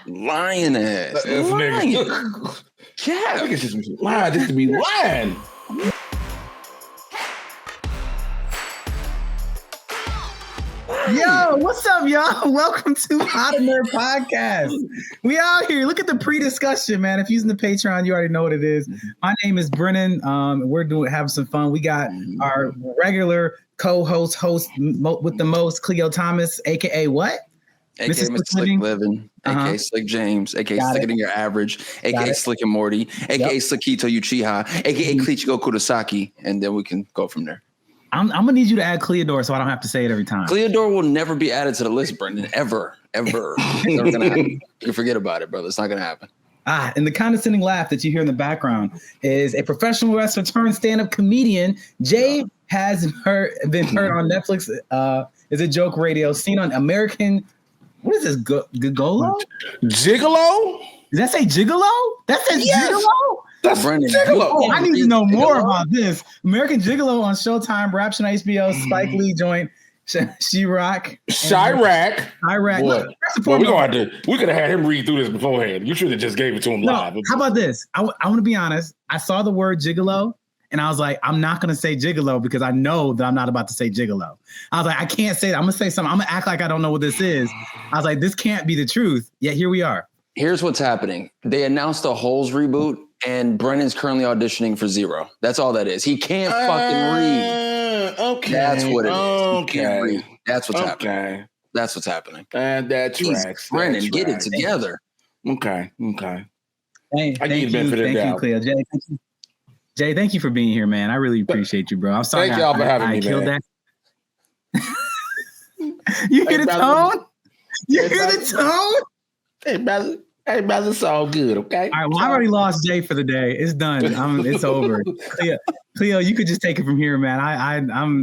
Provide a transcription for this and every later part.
Lying ass. Lying. Yeah. Look at this lying just to be lying. Yo, what's up, y'all? Welcome to How to Nerd Podcast. We out here. Look at the pre-discussion, man. If you're using the Patreon, you already know what it is. My name is Brennon. We're having some fun. We got our regular co-host with the most, Cleo Thomas, aka what? AKA Mr. Slick Living, AKA Slick James, AKA Slicker Than Your Average, AKA Slick and Morty, AKA Slickito Uchiha, AKA Klichiko Kurosaki, and then we can go from there. I'm gonna need you to add Cleodor so I don't have to say it every time. Cleodor will never be added to the list, Brendan. Ever. It's never gonna happen. You can forget about it, brother. It's not gonna happen. And the condescending laugh that you hear in the background is a professional wrestler turned stand-up comedian. Jay has been heard on Netflix. Is a joke radio seen on American. What is this? Gigolo? Gigolo? Does that say Gigolo? That says Gigolo? That's Brendan. Gigolo. I need to know more about this. American Gigolo on Showtime, Rapture on HBO, Spike Lee joint, Chirac. Well, we could have had him read through this beforehand. You should have just gave it to him live. How about this? I want to be honest. I saw the word Gigolo, and I was like, I'm not going to say Gigolo because I know that I'm not about to say Gigolo. I was like, I can't say that. I'm going to say something. I'm going to act like I don't know what this is. I was like, this can't be the truth. Yet here we are. Here's what's happening. They announced a Holes reboot, and Brennan's currently auditioning for Zero. That's all that is. He can't fucking read. Okay. That's what it is. Okay. He can't read. That's what's happening. That's what's happening. And that tracks. Brennan, get it together. Okay. Thank you, Cleo. Jay, thank you for being here, man. I really appreciate you, bro. I'm sorry. Thank y'all for having me, man. You hear the tone? You hear the tone? Hey, brother, it's all good, okay? All right, well, I already lost Jay for the day. It's done. It's over. Cleo, you could just take it from here, man.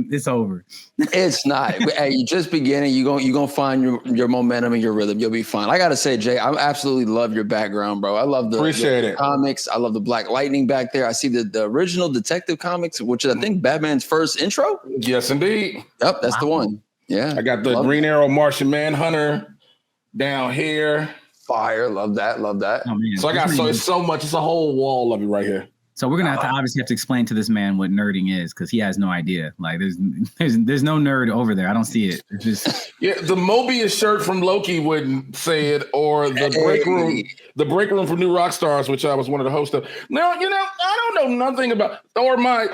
It's over. It's not. Hey, you just beginning. You're gonna find your momentum and your rhythm. You'll be fine. I gotta say, Jay, I absolutely love your background, bro. I love the comics. I love the Black Lightning back there. I see the original Detective Comics, which is I think Batman's first intro. Yes, indeed. Yep, that's the one. Yeah. I got the Green Arrow Martian Manhunter down here. Fire, love that. Oh, man. So it's so much. It's a whole wall of it right here. So we're gonna have to explain to this man what nerding is because he has no idea. Like there's no nerd over there. I don't see it. It's just the Mobius shirt from Loki wouldn't say it, or the break room for New Rockstars, which I was one of the hosts of. No, I don't know nothing about, or my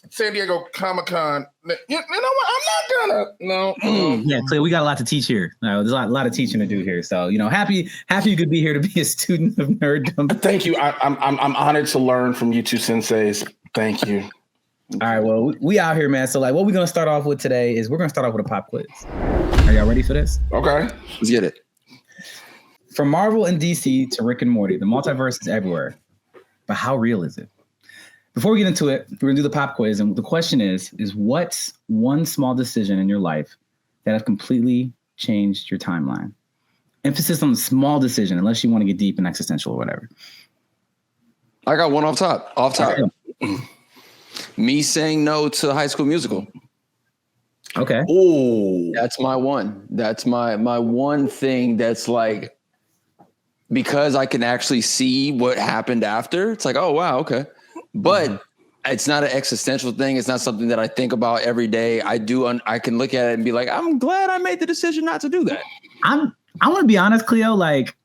San Diego Comic-Con. You know what? I'm not gonna. Yeah, Cleo, we got a lot to teach here. There's a lot of teaching to do here. So happy you could be here to be a student of nerddom. Thank you. I'm honored to learn from you two senseis. Thank you. All right, well, we out here, man. So what we're gonna start off with today is we're gonna start off with a pop quiz. Are y'all ready for this? Okay, let's get it. From Marvel and DC to Rick and Morty, the multiverse is everywhere. But how real is it? Before we get into it, we're gonna do the pop quiz, and the question is what's one small decision in your life that have completely changed your timeline? Emphasis on the small decision, unless you want to get deep and existential or whatever. I got one off top. Me saying no to High School Musical. Okay. Oh, that's my one. That's my one thing that's like, because I can actually see what happened after. It's like, oh, wow, okay. But it's not an existential thing. It's not something that I think about every day. I can look at it and be like, I'm glad I made the decision not to do that. I want to be honest, Cleo, like,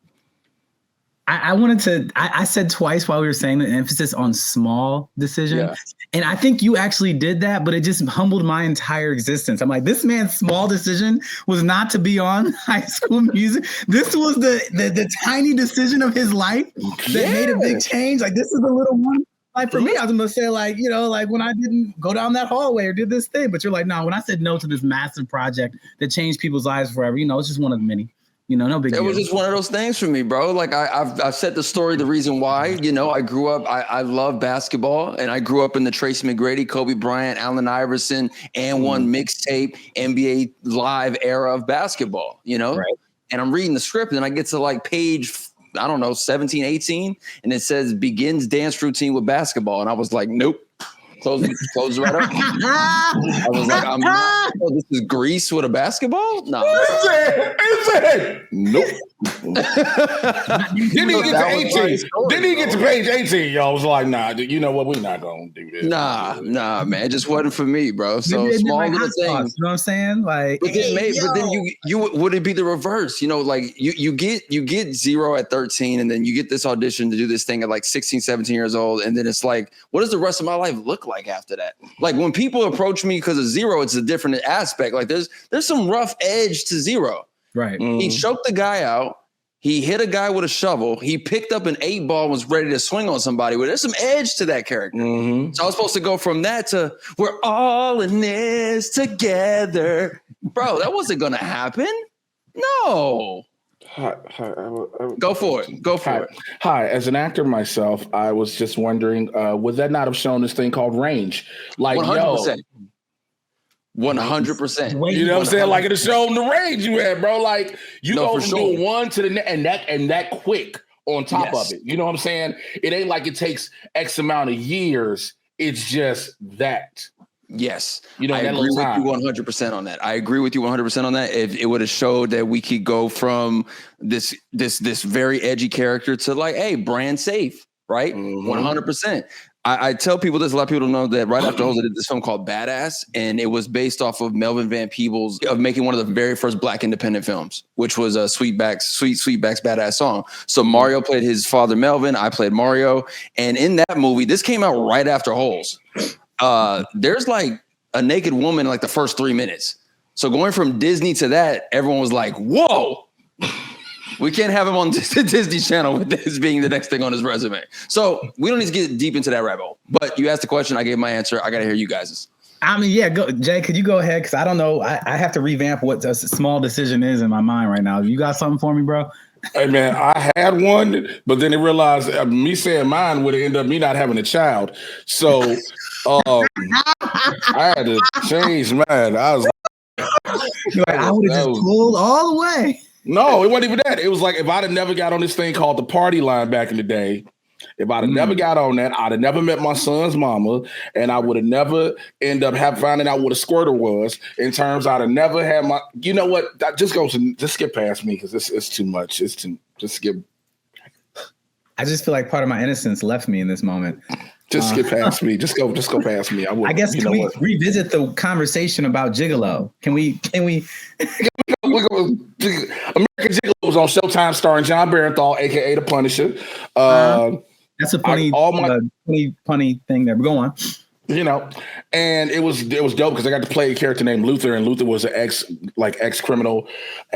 I said twice while we were saying the emphasis on small decision. Yeah. And I think you actually did that, but it just humbled my entire existence. I'm like, this man's small decision was not to be on High School Music. This was the tiny decision of his life that made a big change. Like, this is the little one. Like, for me, I was going to say, like, like when I didn't go down that hallway or did this thing. But you're like, no, when I said no to this massive project that changed people's lives forever, it's just one of many. No big deal. It was just one of those things for me, bro. Like I've said the story, the reason why, I grew up, I love basketball, and I grew up in the Tracy McGrady, Kobe Bryant, Allen Iverson, and one mixtape NBA Live era of basketball, Right. And I'm reading the script and I get to like page, I don't know, 17, 18. And it says begins dance routine with basketball. And I was like, nope. Close it right up. I was like, this is Greece with a basketball? No. Is it? Nope. Then he get to 18. Then he get to page 18. Y'all was like, nah, you know what? We're not gonna do this. Nah, man, it just wasn't for me, bro. So small little things. You know what I'm saying? Like, but then you would it be the reverse? You know, like you get 0 at 13, and then you get this audition to do this thing at like 16, 17 years old, and then it's like, what does the rest of my life look like after that? Like when people approach me because of 0, it's a different aspect. Like there's some rough edge to 0. Right. He choked the guy out. He hit a guy with a shovel. He picked up an 8-ball and was ready to swing on somebody. Well, there's some edge to that character. Mm-hmm. So I was supposed to go from that to we're all in this together. Bro, that wasn't going to happen. No. Go for it. Hi, as an actor myself, I was just wondering, would that not have shown this thing called range? Like, 100%. 100%. You know what I'm saying? Like it showed the range you had, bro. Like you go from doing one to the next, and that quick on top of it. You know what I'm saying? It ain't like it takes X amount of years. It's just that. Yes. You know, I agree with you 100% on that. I agree with you 100% on that. If it would have showed that we could go from this very edgy character to like, hey, brand safe, right? 100%. I tell people this, a lot of people don't know that right after Holes, I did this film called Badass, and it was based off of Melvin Van Peebles of making one of the very first Black independent films, which was a Sweetback's Badass Song. So Mario played his father Melvin, I played Mario, and in that movie, this came out right after Holes. There's like a naked woman in like the first 3 minutes. So going from Disney to that, everyone was like, whoa. We can't have him on Disney Channel with this being the next thing on his resume. So we don't need to get deep into that rabbit hole. But you asked the question, I gave my answer. I got to hear you guys'. I mean, yeah, go, Jay, could you go ahead? Because I don't know. I have to revamp what a small decision is in my mind right now. You got something for me, bro? Hey, man, I had one, but then I realized me saying mine would end up me not having a child. So I had to change mine. I was like, I would have just pulled all the way. No, it wasn't even that. It was like if I'd have never got on this thing called the party line back in the day, if I'd have never got on that, I'd have never met my son's mama, and I would have never end up finding out what a squirter was. In terms, I'd have never had my. You know what? That just skip past me because it's too much. It's too just skip. I just feel like part of my innocence left me in this moment. Just skip past me. Just go past me. I guess can we revisit the conversation about Gigolo? Can we? American Gigolo was on Showtime starring John Barenthal, aka the Punisher. That's a funny thing there. But go on. You know, and it was dope because I got to play a character named Luther, and Luther was an ex criminal,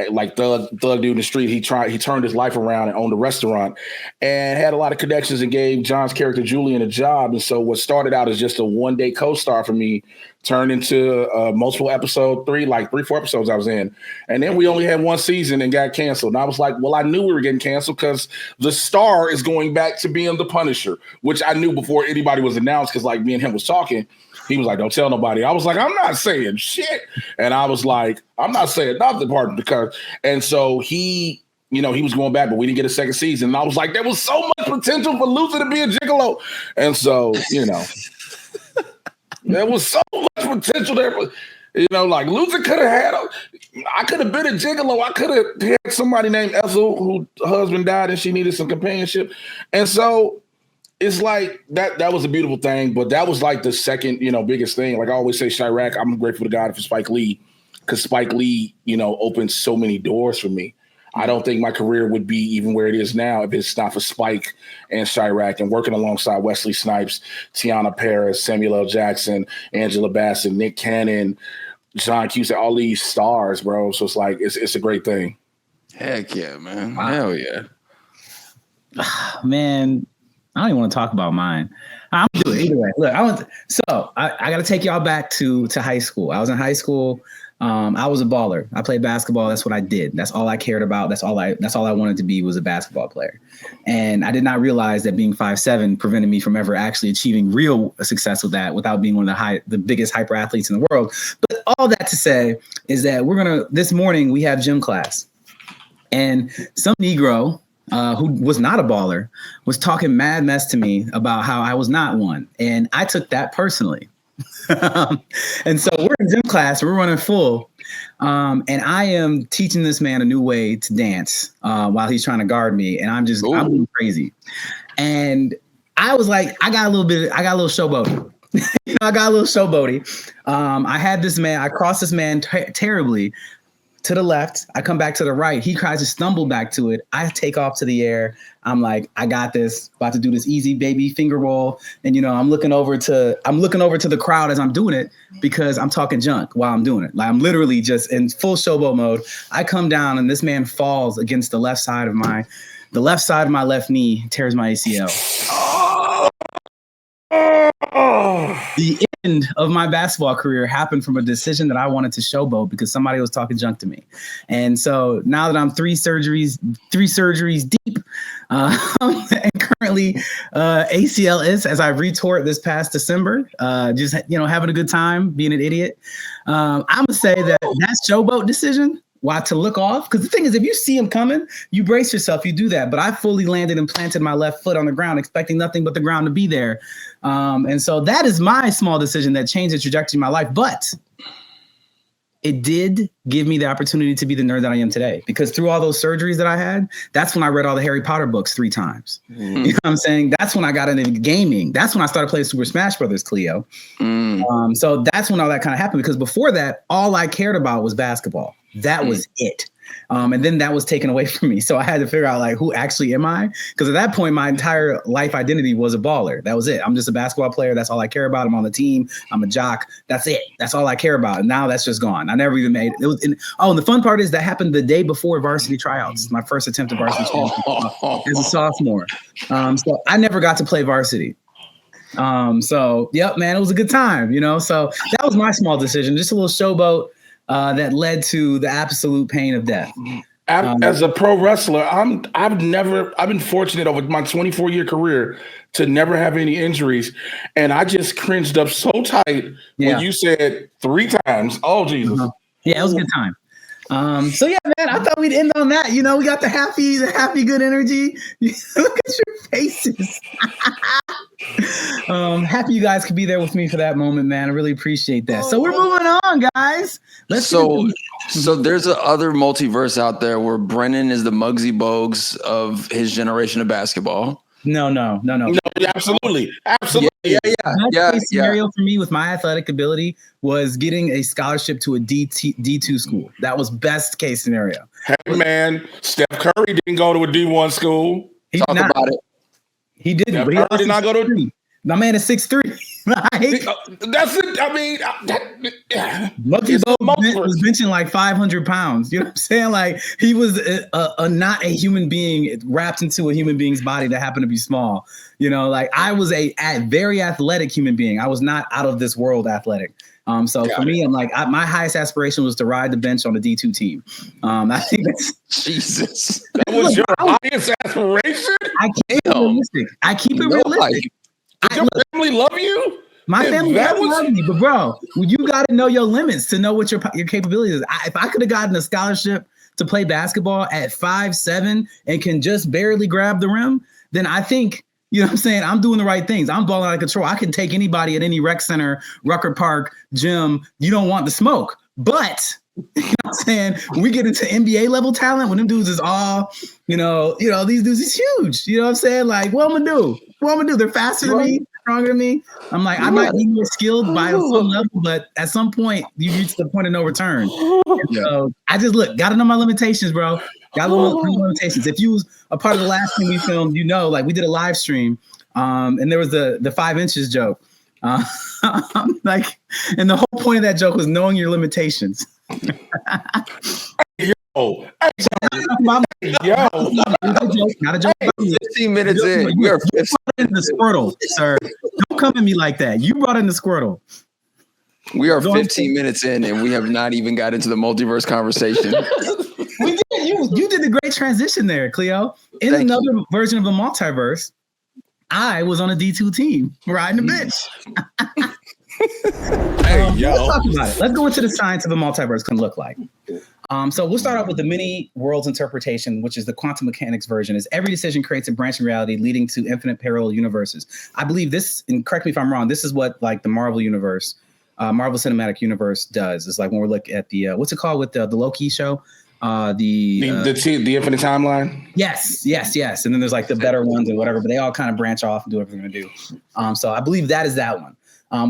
like thug dude in the street. He turned his life around and owned a restaurant, and had a lot of connections and gave John's character Julian a job. And so what started out as just a one-day co-star for me turned into multiple episodes, 4 episodes I was in, and then we only had one season and got canceled. And I was like, well, I knew we were getting canceled because the star is going back to being the Punisher, which I knew before anybody was announced because like me and him was talking. He was like, don't tell nobody. I was like, I'm not saying shit. And I was like, I'm not saying nothing, partner, because, and so he was going back, but we didn't get a second season. And I was like, there was so much potential for Luther to be a gigolo. And so, there was so much potential there. Like Luther could have I could have been a gigolo. I could have had somebody named Ethel whose husband died and she needed some companionship. And so it's like that was a beautiful thing, but that was like the second, biggest thing. Like I always say, Chirac, I'm grateful to God for Spike Lee, because Spike Lee, opened so many doors for me. I don't think my career would be even where it is now if it's not for Spike and Chirac and working alongside Wesley Snipes, Tiana Paris, Samuel L. Jackson, Angela Bassett, Nick Cannon, John Cusack, all these stars, bro. So it's like, it's a great thing. Heck yeah, man. Wow. Hell yeah. Man, I don't even want to talk about mine. I'm gonna do it either way. Look, I got to take y'all back to high school. I was in high school. I was a baller. I played basketball. That's what I did. That's all I cared about. That's all I wanted to be, was a basketball player. And I did not realize that being 5'7" prevented me from ever actually achieving real success with that, without being one of the biggest hyper athletes in the world. But all that to say is that this morning we have gym class, and some Negro who was not a baller was talking mad mess to me about how I was not one. And I took that personally. And so we're in gym class, we're running full, And I am teaching this man a new way to dance while he's trying to guard me, and I'm going crazy. And I was like, I got a little showboaty. I got a little showboaty. I had this man, I crossed this man terribly to the left. I come back to the right. He tries to stumble back to it. I take off to the air. I'm like, I got this. About to do this easy baby finger roll. And I'm looking over to the crowd as I'm doing it because I'm talking junk while I'm doing it. Like I'm literally just in full showboat mode. I come down and this man falls against the left side of my left knee, tears my ACL. The end of my basketball career happened from a decision that I wanted to showboat because somebody was talking junk to me. And so now that I'm three surgeries deep, and currently ACL is, as I retore it this past December, just having a good time, being an idiot. I'm gonna say that showboat decision. Why to look off? Because the thing is, if you see him coming, you brace yourself, you do that. But I fully landed and planted my left foot on the ground, expecting nothing but the ground to be there. And so that is my small decision that changed the trajectory of my life. But it did give me the opportunity to be the nerd that I am today. Because through all those surgeries that I had, that's when I read all the Harry Potter books 3 times. You know what I'm saying? That's when I got into gaming. That's when I started playing Super Smash Brothers, Cleo. So that's when all that kind of happened. Because before that, all I cared about was basketball. That was it. And then that was taken away from me. So I had to figure out like, who actually am I? Because at that point, my entire life identity was a baller. That was it. I'm just a basketball player. That's all I care about. I'm on the team. I'm a jock. That's it. That's all I care about. And now that's just gone. I never even made it. And the fun part is that happened the day before varsity tryouts. My first attempt at varsity tryouts as a sophomore. So I never got to play varsity. So yep, man, it was a good time, So that was my small decision. Just a little showboat. That led to the absolute pain of death. As a pro wrestler, I've been fortunate over my 24-year career to never have any injuries, and I just cringed up so tight when you said 3 times. Oh Jesus! Yeah, it was a good time. So yeah, man, I thought we'd end on that. We got the happy, good energy. Look at your faces. Happy you guys could be there with me for that moment, man. I really appreciate that. So we're moving on, guys. So there's other multiverse out there where Brennon is the Muggsy Bogues of his generation of basketball. No. Absolutely. Yeah. Scenario for me with my athletic ability was getting a scholarship to a D2 school. That was best case scenario. Hey man, Steph Curry didn't go to a D1 school. Talk about it. He didn't. But he did not go to. My man is 6'3". That's it. I mean, Muggsy Bogues was benching like 500 pounds. You know what I'm saying? Like he was not a human being wrapped into a human being's body that happened to be small. Like I was a very athletic human being. I was not out of this world athletic. So for me, I'm like, my highest aspiration was to ride the bench on the D2 team. I think that's Jesus. That was your highest aspiration? I keep it realistic. Did your family love you? My family loves me, but bro, you got to know your limits to know what your capabilities is. If I could have gotten a scholarship to play basketball at 5'7" and can just barely grab the rim, then I think, you know what I'm saying, I'm doing the right things. I'm balling out of control. I can take anybody at any rec center, Rucker Park, gym. You don't want the smoke. But, you know what I'm saying, when we get into NBA level talent, when them dudes is all, these dudes is huge. You know what I'm saying? Like, what I'm going to do? They're faster than me, stronger than me. I'm like, I might be more skilled by some level, but at some point, you reach the point of no return. So I just got to know my limitations, bro. Got to know my limitations. If you was a part of the last thing we filmed, like we did a live stream, and there was the 5 inches joke. And the whole point of that joke was knowing your limitations. Not a joke. 15 minutes in. We are in the Squirtle, sir. Don't come at me like that. You brought in the Squirtle. We are 15 minutes in, and we have not even got into the multiverse conversation. We did. You did a great transition there, Cleo. In another version of the multiverse, I was on a D2 team riding the bench. Let's talk about it. Let's go into the science of a multiverse can look like. So we'll start off with the many worlds interpretation, which is the quantum mechanics version. Is every decision creates a branch in reality leading to infinite parallel universes. I believe this, and correct me if I'm wrong, this is what like the Marvel universe Marvel Cinematic Universe does. It's like when we look at the what's it called with the Loki show, the Infinite Timeline. Yes. And then there's like the better ones and whatever, but they all kind of branch off and do whatever they're gonna do. So I believe that is that one.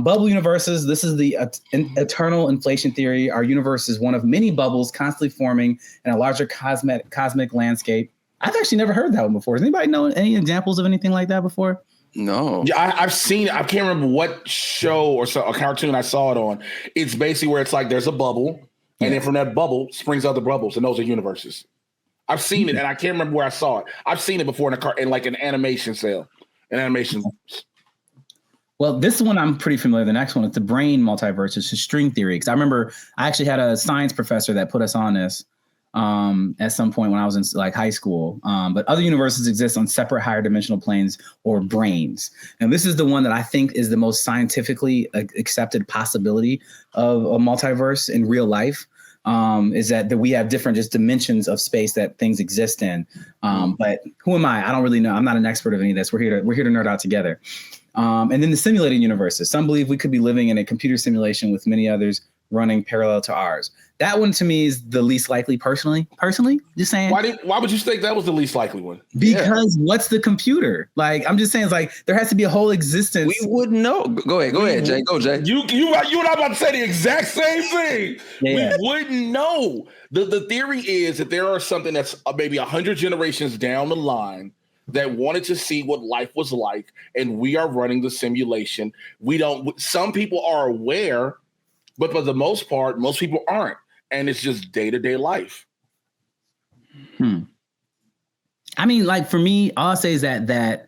Bubble universes. This is the eternal inflation theory. Our universe is one of many bubbles constantly forming in a larger cosmic landscape. I've actually never heard that one before. Does anybody know any examples of anything like that before? No. Yeah, I've seen it. I can't remember what show or a cartoon I saw it on. It's basically where it's like there's a bubble, and then from that bubble springs other bubbles, and those are universes. I've seen it, and I can't remember where I saw it. I've seen it before in like an animation cell, an animation. Well, this one I'm pretty familiar. The next one is the brain multiverse. It's a string theory. Because I remember I actually had a science professor that put us on this at some point when I was in like high school. But other universes exist on separate higher dimensional planes or brains. And this is the one that I think is the most scientifically accepted possibility of a multiverse in real life. Is that we have different just dimensions of space that things exist in. But who am I? I don't really know. I'm not an expert of any of this. We're here to nerd out together. And then the simulated universes. Some believe we could be living in a computer simulation with many others running parallel to ours. That one to me is the least likely personally, just saying. Why would you think that was the least likely one? Because what's the computer? Like, I'm just saying, it's like there has to be a whole existence. We wouldn't know. Go ahead, Jay. Go, Jay. You and I about to say the exact same thing. Yeah. We wouldn't know. The theory is that there are something that's maybe 100 generations down the line that wanted to see what life was like, and we are running the simulation. Some people are aware, but for the most part, most people aren't. And it's just day-to-day life. I mean, like for me, all I'll say is that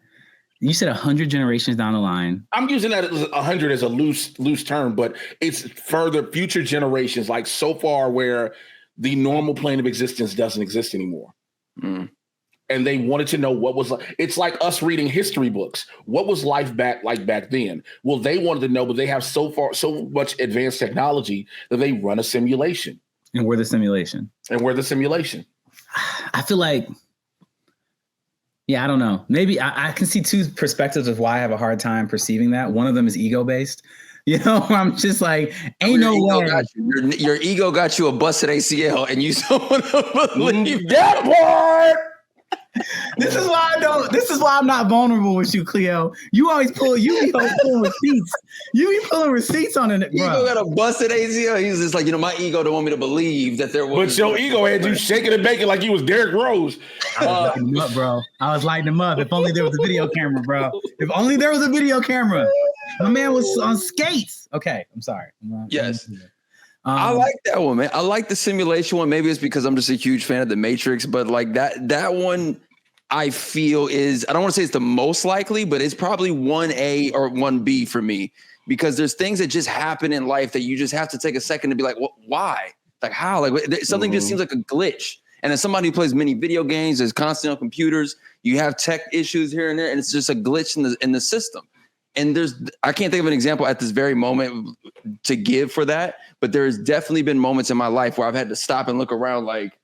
you said 100 generations down the line. I'm using that as 100 as a loose term, but it's further future generations, like so far where the normal plane of existence doesn't exist anymore. And they wanted to know what was like. It's like us reading history books. What was life back then? Well, they wanted to know, but they have so much advanced technology that they run a simulation. And we're the simulation. I feel like, I don't know. Maybe I can see two perspectives of why I have a hard time perceiving that. One of them is ego-based. You know, I'm just like, ain't no way. Your ego got you a busted ACL, and you don't want to believe that part. This is why I'm not vulnerable with you, Cleo. You always pulling receipts. You be pulling receipts on it, bro. Ego got a busted ACL. He's just like, my ego don't want me to believe that there was. But your ego had you shaking and baking like you was Derrick Rose. I was lighting him up, bro. I was lighting him up. If only there was a video camera, bro. If only there was a video camera. My man was on skates. Okay, I'm sorry. Yes. I like that one, man. I like the simulation one. Maybe it's because I'm just a huge fan of The Matrix, but like that one I feel is, I don't want to say it's the most likely, but it's probably 1A or 1B for me, because there's things that just happen in life that you just have to take a second to be like, why? Like how? Like something just seems like a glitch. And as somebody who plays many video games, is constantly on computers, you have tech issues here and there, and it's just a glitch in the system. And I can't think of an example at this very moment to give for that, but there's definitely been moments in my life where I've had to stop and look around like,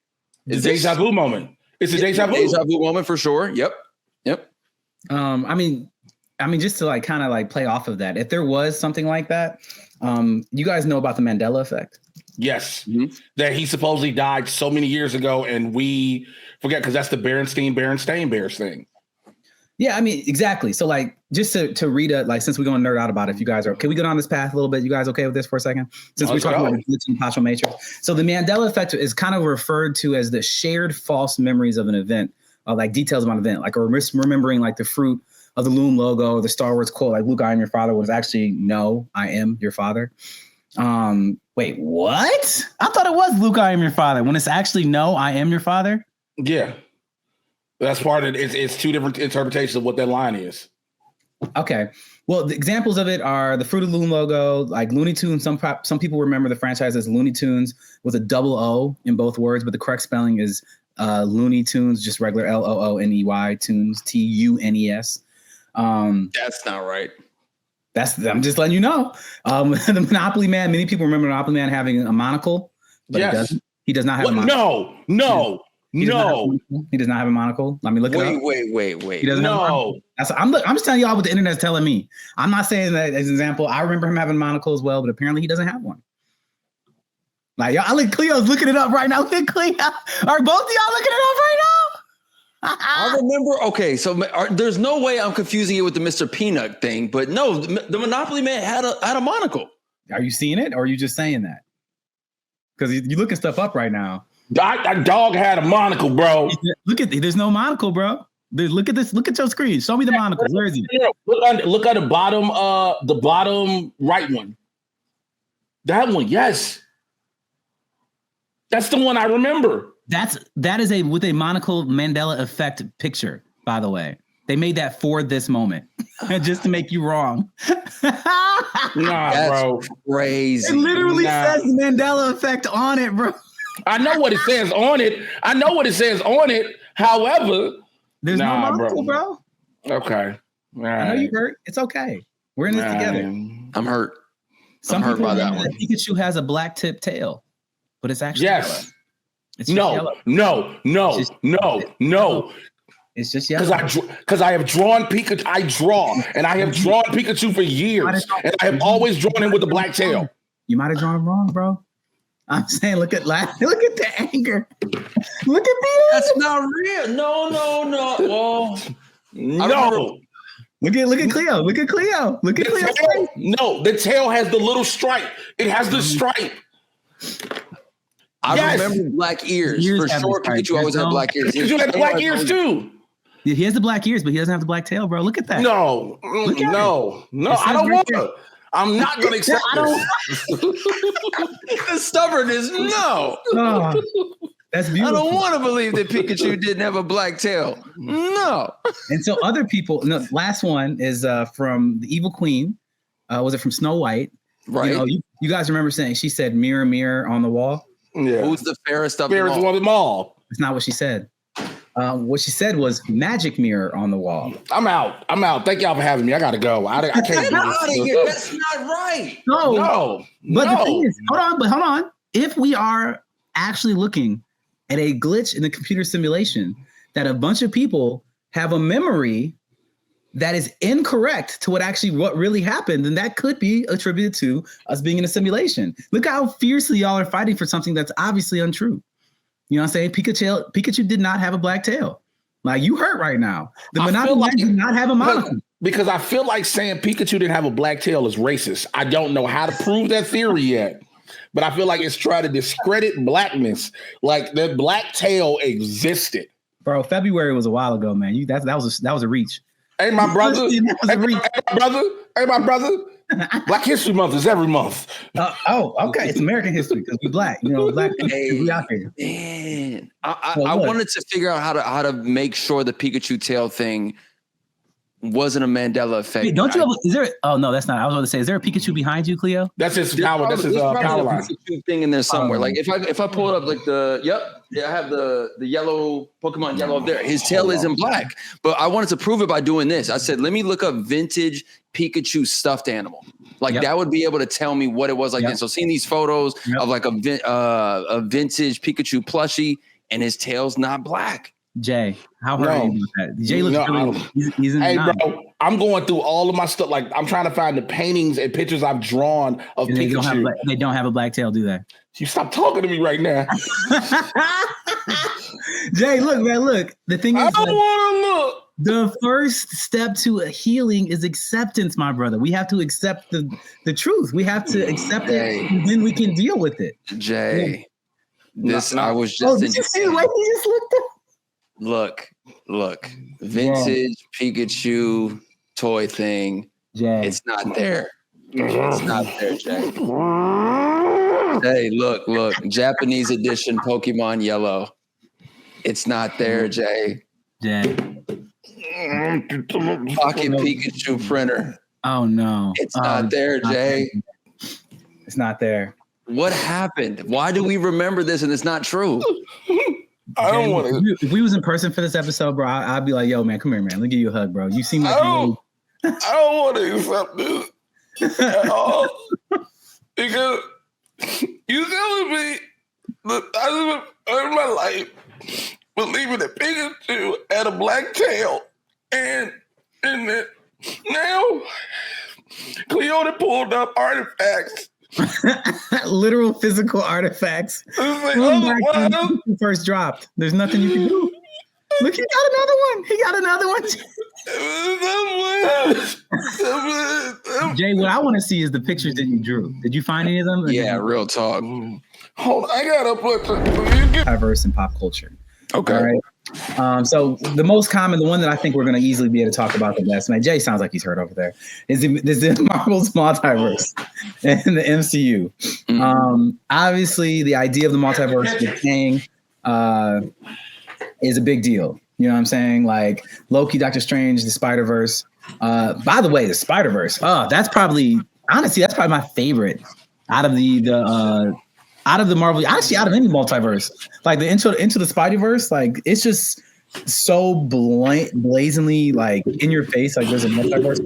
it's a deja vu moment. It's a deja vu moment for sure. Yep. I mean, just to like kind of like play off of that, if there was something like that, you guys know about the Mandela Effect? Yes. Mm-hmm. That he supposedly died so many years ago, and we forget because that's the Berenstain Bears thing. Yeah, I mean, exactly. So like, just to read it, like, since we're going to nerd out about it, if you guys can we go down this path a little bit? You guys okay with this for a second? Since we're talking about the glitch in the Pacho Matrix. So the Mandela Effect is kind of referred to as the shared false memories of an event, like details about an event, like remembering like the fruit of the Loom logo, or the Star Wars quote, like Luke, I am your father, was actually, no, I am your father. Wait, what? I thought it was Luke, I am your father, when it's actually, no, I am your father. Yeah. That's part of it. It's two different interpretations of what that line is. Okay. Well, the examples of it are the Fruit of the Loom logo, like Looney Tunes. Some people remember the franchise as Looney Tunes with a double O in both words, but the correct spelling is Looney Tunes, just regular Looney Tunes, Tunes. That's not right. I'm just letting you know. The Monopoly Man. Many people remember Monopoly Man having a monocle, but he does not have a monocle. No. No. He does not have a monocle. Let me look it up. Wait. He doesn't have a monocle. I'm just telling y'all what the internet's telling me. I'm not saying that as an example. I remember him having a monocle as well, but apparently he doesn't have one. Like, y'all, Cleo's looking it up right now. Look at Cleo. Are both of y'all looking it up right now? I remember. Okay, so there's no way I'm confusing it with the Mr. Peanut thing, but no, the Monopoly Man had a monocle. Are you seeing it, or are you just saying that? Because you're looking stuff up right now. That dog had a monocle, bro. Look at there's no monocle, bro. Look at this. Look at your screen. Show me the monocle. Where is he? Look at the bottom right one. That one, yes. That's the one I remember. That is with a monocle Mandela Effect picture, by the way. They made that for this moment, just to make you wrong. That's bro. Crazy. It literally says Mandela Effect on it, bro. I know what it says on it. However, there's no monocle, bro. Okay. I know you hurt. It's okay. We're in this together. I'm hurt. Some I'm people hurt by that that one. Pikachu has a black tip tail, but it's actually yes. yellow. It's yellow. No. It's just yellow. Because I have drawn Pikachu. I have drawn Pikachu for years, and I have always drawn him with a black tail. You might have drawn wrong, bro. I'm saying, look at the anger. Look at the That's not real. No. Well, no. Look at Cleo. Look at Cleo. Look at Cleo. No, the tail has the little stripe. It has the stripe. I remember black ears. For sure, Pikachu always had black ears. Pikachu had black ears too. Yeah, he has the black ears, but he doesn't have the black tail, bro. Look at that. No. I don't want to. I'm not going to accept this. The stubbornness, no. Oh, that's beautiful. I don't want to believe that Pikachu didn't have a black tail. No. And so other people, last one is from the Evil Queen. Was it from Snow White? Right. You guys remember saying, she said, mirror, mirror on the wall? Yeah. Who's the fairest of them all? That's not what she said. What she said was magic mirror on the wall. I'm out. Thank y'all for having me. I gotta go. I can't. Get out of here. That's not right. No. But the thing is, hold on. If we are actually looking at a glitch in the computer simulation that a bunch of people have a memory that is incorrect to what really happened, then that could be attributed to us being in a simulation. Look how fiercely y'all are fighting for something that's obviously untrue. You know what I'm saying? Pikachu did not have a black tail. Like, you hurt right now. The Monopoly Man did not have a monocle. Because I feel like saying Pikachu didn't have a black tail is racist. I don't know how to prove that theory yet, but I feel like it's trying to discredit blackness. Like, the black tail existed. Bro, February was a while ago, man. That was a reach. Hey, my brother. Hey, my brother. Black History Month is every month. Okay. It's American history because we black. Black people, we out here. Man, I wanted to figure out how to make sure the Pikachu tail thing wasn't a Mandela effect. Wait, don't you have? Is there? Oh no, that's not. I was going to say, is there a Pikachu behind you, Cleo? That's his power. That's his power line. Pikachu thing in there somewhere. Like if I pull it up, like I have the yellow Pokemon yellow up there. His tail isn't black, but I wanted to prove it by doing this. I said, let me look up vintage Pikachu stuffed animal. Like that would be able to tell me what it was like then. So seeing these photos of like a vintage Pikachu plushie and his tail's not black. Jay, how hard are you with that? Jay looks really. He's in the bro, I'm going through all of my stuff. Like, I'm trying to find the paintings and pictures I've drawn of Pikachu. They don't have a black tail, do they? You stop talking to me right now. Jay, look, man, look. The thing is, I don't want to look. The first step to healing is acceptance, my brother. We have to accept the truth. We have to accept it, and then we can deal with it. Jay, I was just. Did you see the way he just looked at? Look, vintage Pikachu toy thing. Jay. It's not there. It's not there, Jay. Hey, look, Japanese edition Pokemon Yellow. It's not there, Jay. Jay. Pocket Pikachu printer. Oh no. It's not there, Jay. It's not there. What happened? Why do we remember this and it's not true? I don't want to. If we was in person for this episode, bro, I'd be like, "Yo, man, come here, man. Let me give you a hug, bro. You seem like I don't want to accept this at all because you telling me that I live my life believing that Pikachu had a black tail, and that now Cleo had pulled up artifacts. Literal physical artifacts. Like, when you first dropped. There's nothing you can do. Look, he got another one. He got another one. Jay, what I want to see is the pictures that you drew. Did you find any of them? Yeah, real talk. Hold on, I gotta put diverse in pop culture. Okay. All right. So the most common, the one that I think we're going to easily be able to talk about the best, man, Jay sounds like he's heard over there, is the Marvel's multiverse and the MCU. Obviously, the idea of the multiverse with Kang is a big deal. You know what I'm saying? Like Loki, Doctor Strange, the Spider-Verse. By the way, the Spider-Verse. That's probably my favorite out of the Marvel, actually out of any multiverse. Like the intro into the Spider-Verse, like it's just so blazingly like in your face. Like there's a multiverse.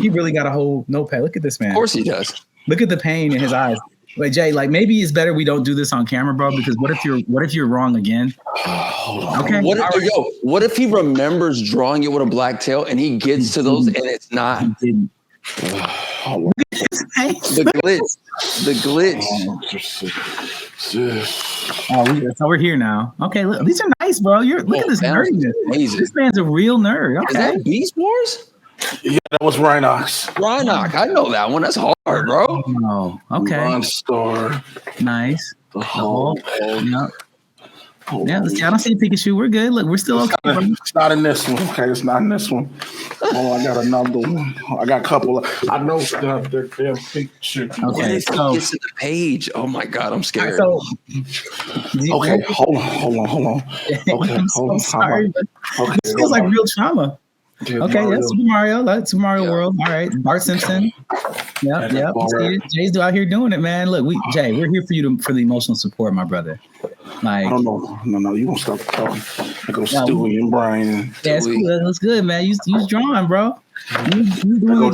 He really got a whole notepad. Look at this man. Of course he does. Look at the pain in his eyes. Wait, Jay, like maybe it's better we don't do this on camera, bro, because what if you're wrong again? Hold on. Okay. What if he remembers drawing it with a black tail and he gets to those and it's not? He didn't. The glitch. So we're here now. Okay, look, these are nice, bro. Look at this nerdiness. Amazing. This man's a real nerd. Okay. Is that Beast Wars? Yeah, that was Rhinox. Rhinox, I know that one. That's hard, bro. Oh, okay. Monster. Nice. The whole. Yep. Yeah, let's see. I don't see Pikachu. We're good. Look, we're still okay. It's not in this one. Okay, it's not in this one. Oh, I got another one. I got a couple. I know stuff. They're Pikachu. Okay, so gets to the page. Oh my god, I'm scared. So, okay, hold on. Okay, I'm so sorry. Okay, this feels like real trauma. Yeah, okay, Mario. That's Super Mario. That's Super Mario World. All right, Bart Simpson. Yep. Jay's out here doing it, man. Look, Jay, we're here for you for the emotional support, my brother. Like, I don't know. No, you gonna stop talking. I go Stewie and Brian. Yeah, it's cool. That's good, man. You drawing, bro. You go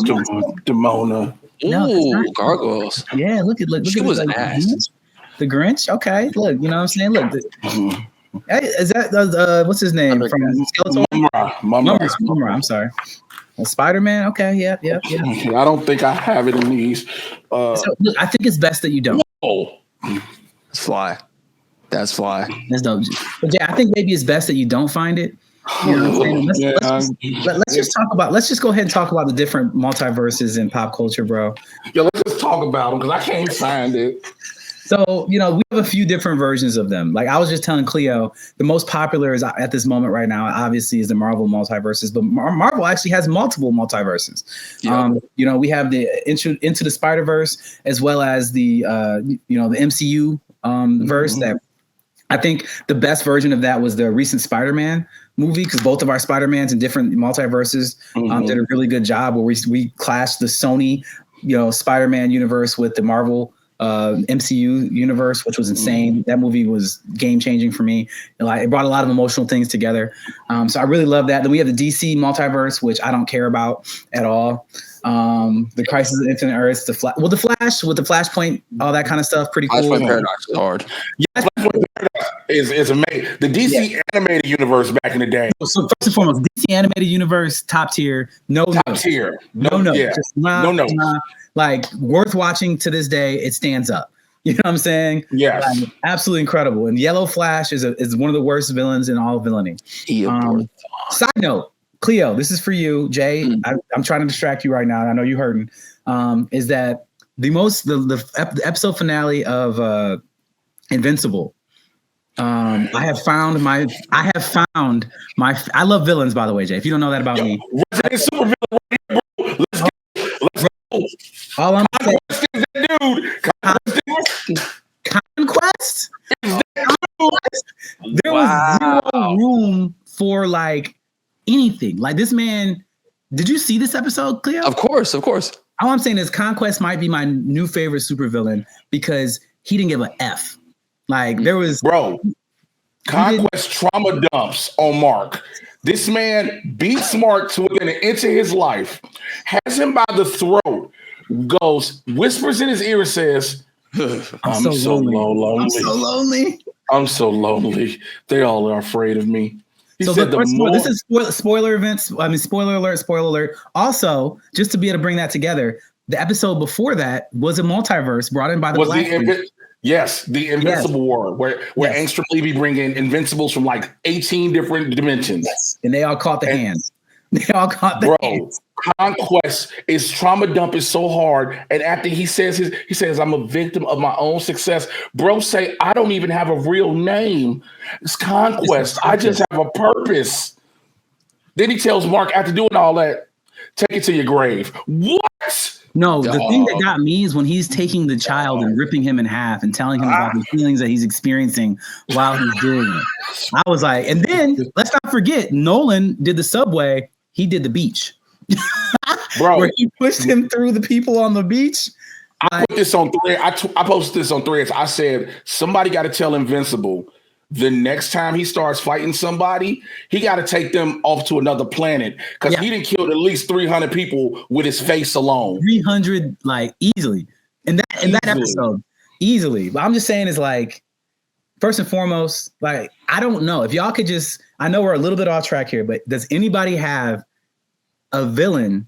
Demona. Ooh, gargoyles. Yeah, look. She was an ass. The Grinch. Okay, look. You know what I'm saying? Look. Hey, is that what's his name from Skeletor? Mumra. I'm sorry. Spider-Man. Okay. Yep. I don't think I have it in these. So, look, I think it's best that you don't. Oh, that's fly. That's dope. But yeah, I think maybe it's best that you don't find it. You know what I'm saying? Let's just go ahead and talk about the different multiverses in pop culture, bro. Yeah, let's just talk about them because I can't find it. So, we have a few different versions of them. Like I was just telling Cleo, the most popular is at this moment right now, obviously, is the Marvel multiverses. But Marvel actually has multiple multiverses. Yep. We have the Into the Spider-Verse as well as the the MCU verse. That I think the best version of that was the recent Spider-Man movie, because both of our Spider-Mans in different multiverses did a really good job where we clashed the Sony Spider-Man universe with the Marvel MCU universe, which was insane. That movie was game changing for me. It brought a lot of emotional things together. So I really love that. Then we have the DC multiverse, which I don't care about at all. The Crisis of Infinite Earths, the Flash with the Flashpoint, all that kind of stuff. Pretty cool. Flashpoint Paradox is hard. Yeah, Flashpoint Paradox is amazing. The DC animated universe back in the day. So first and foremost, DC animated universe, top tier. No. Yeah. Just no. Like worth watching to this day. It stands up. You know what I'm saying? Yes. Absolutely incredible. And Yellow Flash is one of the worst villains in all of villainy. Side note, Cleo, this is for you, Jay. I'm trying to distract you right now. I know you're hurting. Is that the episode finale of Invincible? I love villains, by the way, Jay. If you don't know that about me. Super villain. Let's go. All I'm saying, dude. Conquest. There was zero room for like anything. Like this man. Did you see this episode, Cleo? Of course. All I'm saying is Conquest might be my new favorite supervillain because he didn't give a F. Like there was Conquest trauma dumps on Mark. This man beats Mark to within an inch of his life, has him by the throat, whispers in his ear, says, I'm so lonely. I'm so lonely. I'm so lonely. They all are afraid of me. This is spoiler events. I mean, spoiler alert, spoiler alert. Also, just to be able to bring that together, the episode before that was a multiverse brought in by the Black Suit. Yes, the Invincible War, where Angstrom Levy bring in Invincibles from like 18 different dimensions. Yes. And they all caught the hands. They all caught the hands. Conquest is trauma dumping so hard. And after he says I'm a victim of my own success. Bro say, I don't even have a real name. It's Conquest. I just have a purpose. Then he tells Mark, after doing all that, take it to your grave. What? No, the thing that got me is when he's taking the child and ripping him in half and telling him about the feelings that he's experiencing while he's doing it. I was like, and then let's not forget, Nolan did the subway. He did the beach. Bro, where he pushed him through the people on the beach. I put this on Threads. I posted this on Threads. I said, somebody got to tell Invincible the next time he starts fighting somebody, he got to take them off to another planet because he didn't kill at least 300 people with his face alone. 300, like easily. In that episode, easily. But I'm just saying is like, first and foremost, like, I don't know if y'all could just, I know we're a little bit off track here, but does anybody have a villain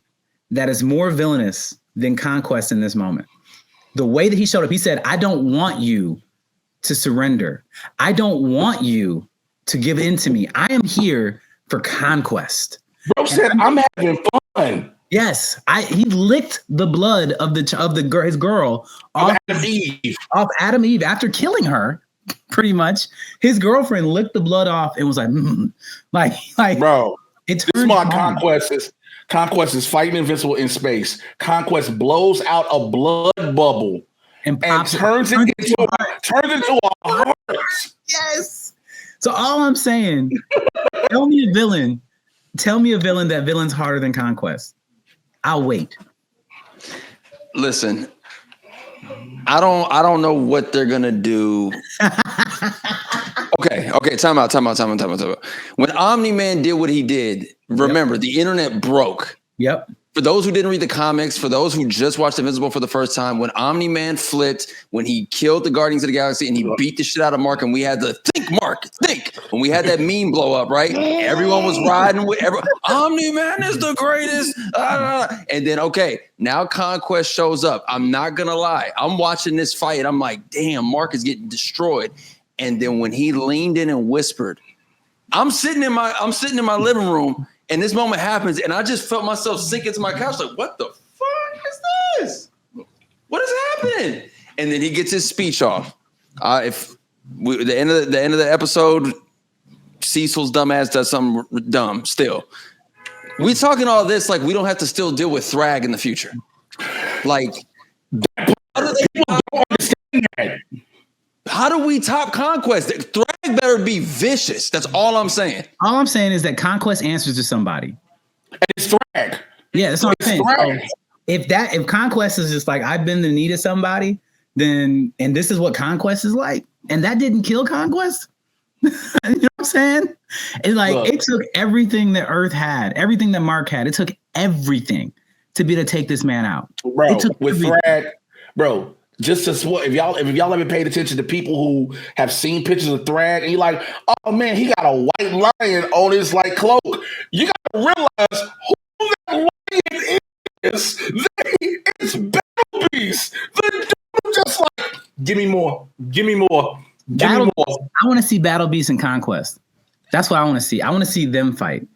that is more villainous than Conquest in this moment? The way that he showed up, he said, I don't want you to surrender. I don't want you to give in to me. I am here for conquest. Bro said, I'm having fun. Yes, he licked the blood of his girl off Adam Eve after killing her. Pretty much, his girlfriend licked the blood off and was like, like, bro. This is my Conquest is fighting Invincible in space. Conquest blows out a blood bubble and turns it into a heart. Yes. So all I'm saying, tell me a villain that villain's harder than Conquest. I'll wait. Listen, I don't know what they're gonna do. Okay. Time out. When Omni-Man did what he did, remember the internet broke. Yep. For those who didn't read the comics, for those who just watched Invincible for the first time, when Omni-Man flipped, when he killed the Guardians of the Galaxy and he beat the shit out of Mark, and we had the think, when we had that meme blow up, right? Everyone was riding with Omni-Man is the greatest. And then, now Conquest shows up. I'm not gonna lie. I'm watching this fight. I'm like, damn, Mark is getting destroyed. And then when he leaned in and whispered, I'm sitting in my living room. And this moment happens, and I just felt myself sink into my couch, like, what the fuck is this? What is happening? And then he gets his speech off. The end of the episode, Cecil's dumbass does something dumb still. We talking all this like we don't have to still deal with Thrag in the future. Like, how do we top Conquest? Thrag better be vicious. That's all I'm saying. All I'm saying is that Conquest answers to somebody. And it's Thrag. Yeah, that's what I'm saying. So if Conquest is just like, I've been the need of somebody, then, and this is what Conquest is like, and that didn't kill Conquest. You know what I'm saying? It's like, it took everything that Earth had, everything that Mark had. It took everything to be able to take this man out. Bro, with Thrag, bro. Just as what if y'all ever paid attention to people who have seen pictures of Thrag and you're like, oh man, he got a white lion on his like cloak. You gotta realize who that lion is. It's Battle Beast. The dude just like, give me more. I want to see Battle Beast and Conquest. That's what I want to see. I want to see them fight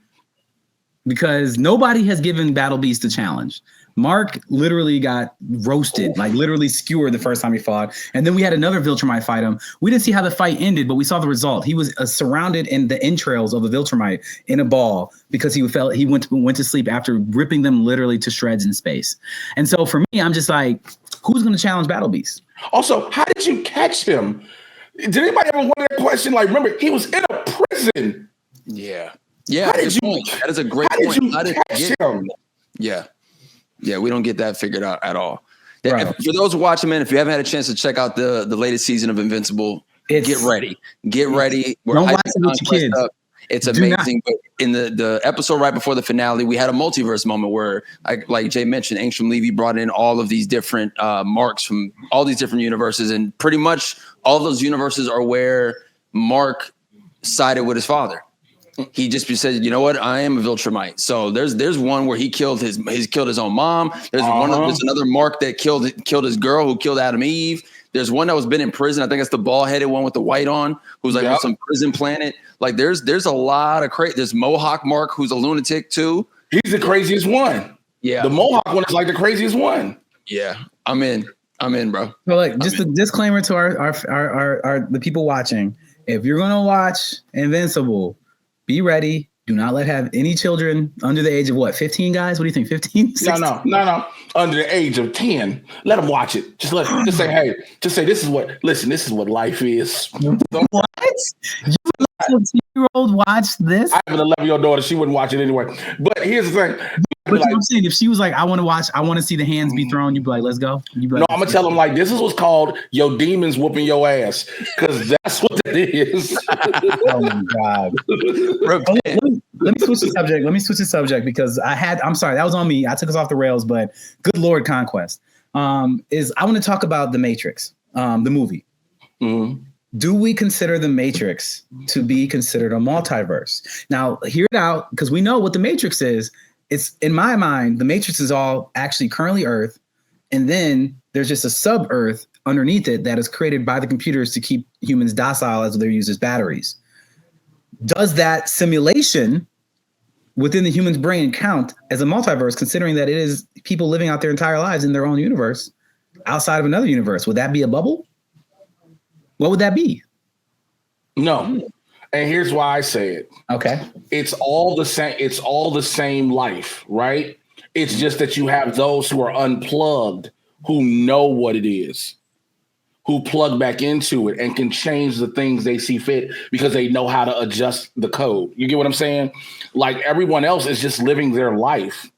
because nobody has given Battle Beast a challenge. Mark literally got roasted, like literally skewered the first time he fought. And then we had another Viltrumite fight him. We didn't see how the fight ended, but we saw the result. He was surrounded in the entrails of a Viltrumite in a ball because he went to sleep after ripping them literally to shreds in space. And so for me, I'm just like, who's going to challenge Battle Beast? Also, how did you catch him? Did anybody ever wonder that question? Like, remember, he was in a prison. Yeah. How did you? That is a great point. How did you catch him? Yeah, we don't get that figured out at all. Right. For those watching, man, if you haven't had a chance to check out the latest season of Invincible, get ready. We're don't watch it with your kids. It's amazing. But in the episode right before the finale, we had a multiverse moment where, like Jay mentioned, Angstrom Levy brought in all of these different marks from all these different universes, and pretty much all of those universes are where Mark sided with his father. He just said, you know what, I am a Viltrumite. So there's one where he killed his own mom. There's there's another Mark that killed his girl who killed Adam and Eve. There's one that was been in prison. I think it's the bald-headed one with the white on, who's like on some prison planet. Like there's a lot of There's Mohawk Mark, who's a lunatic too. He's the craziest one. Yeah. The Mohawk one is like the craziest one. Yeah. I'm in, bro. Well, like just a disclaimer to our the people watching. If you're gonna watch Invincible, be ready. Do not have any children under the age of 15, guys? What do you think? 15? 16? No. Under the age of 10. Let them watch it. Just say, hey, this is what life is. What? You let a 10-year-old watch this? I have an 11-year-old daughter. She wouldn't watch it anyway. But here's the thing. But I'm saying, if she was like, I want to see the hands be thrown, you'd be like, let's go. No, I'm gonna tell them like, this is what's called your demons whooping your ass, because that's what it is. Oh my god! Let me switch the subject because I'm sorry, that was on me. I took us off the rails, but good Lord, Conquest. I want to talk about The Matrix, the movie. Mm-hmm. Do we consider The Matrix to be considered a multiverse? Now, hear it out, because we know what The Matrix is. It's, in my mind, The Matrix is all actually currently Earth, and then there's just a sub-Earth underneath it that is created by the computers to keep humans docile as they're used as batteries. Does that simulation within the human's brain count as a multiverse, considering that it is people living out their entire lives in their own universe outside of another universe? Would that be a bubble? What would that be? No. And here's why I say it. Okay. It's all the same. It's all the same life, right? It's just that you have those who are unplugged, who know what it is, who plug back into it and can change the things they see fit because they know how to adjust the code. You get what I'm saying? Like everyone else is just living their life.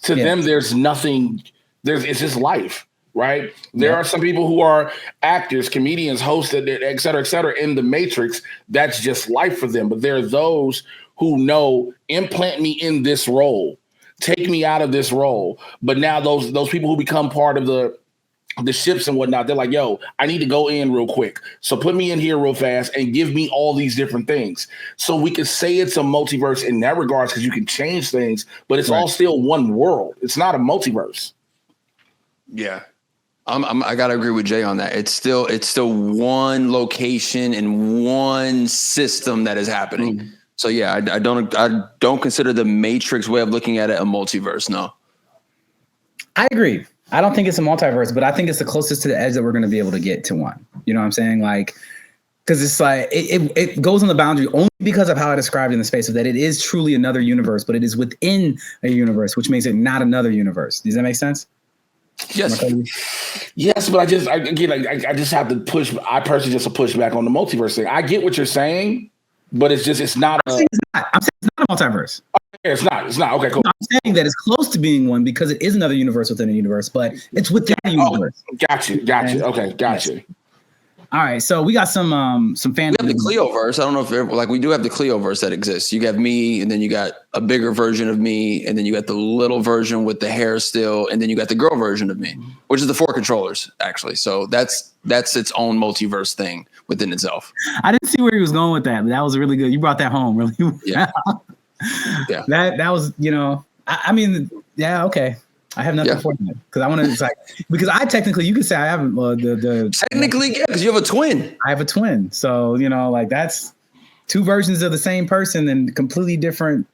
To them, there's nothing. It's just life. Right. There are some people who are actors, comedians, hosts, et cetera, in the Matrix. That's just life for them. But there are those who know, implant me in this role, take me out of this role. But now those people who become part of the ships and whatnot, they're like, yo, I need to go in real quick. So put me in here real fast and give me all these different things. So we could say it's a multiverse in that regards because you can change things, but it's all still one world. It's not a multiverse. Yeah. I gotta agree with Jay on that. It's still one location and one system that is happening. Mm-hmm. So yeah, I don't consider the Matrix way of looking at it a multiverse. No, I agree. I don't think it's a multiverse, but I think it's the closest to the edge that we're going to be able to get to one. You know what I'm saying? Like, because it's like it goes on the boundary only because of how I described in the space of that it is truly another universe, but it is within a universe, which makes it not another universe. Does that make sense? Yes. Yes, but I just have to push. I personally just push back on the multiverse thing. I get what you're saying, but it's not. I'm saying it's not a multiverse. It's not. Okay, cool. I'm saying that it's close to being one because it is another universe within a universe, but it's within a universe. Got you. Okay, got you. All right, so we got some fans. We have the Cleoverse. I don't know if we do have the Cleoverse that exists. You have me, and then you got a bigger version of me, and then you got the little version with the hair still, and then you got the girl version of me, which is the 4 controllers actually. So that's its own multiverse thing within itself. I didn't see where he was going with that, but that was really good. You brought that home, really. Yeah. Yeah. That was, I mean, yeah, okay. I have nothing for that because I want to because I technically you could say I haven't technically because you have a twin. I have a twin, so that's 2 versions of the same person and completely different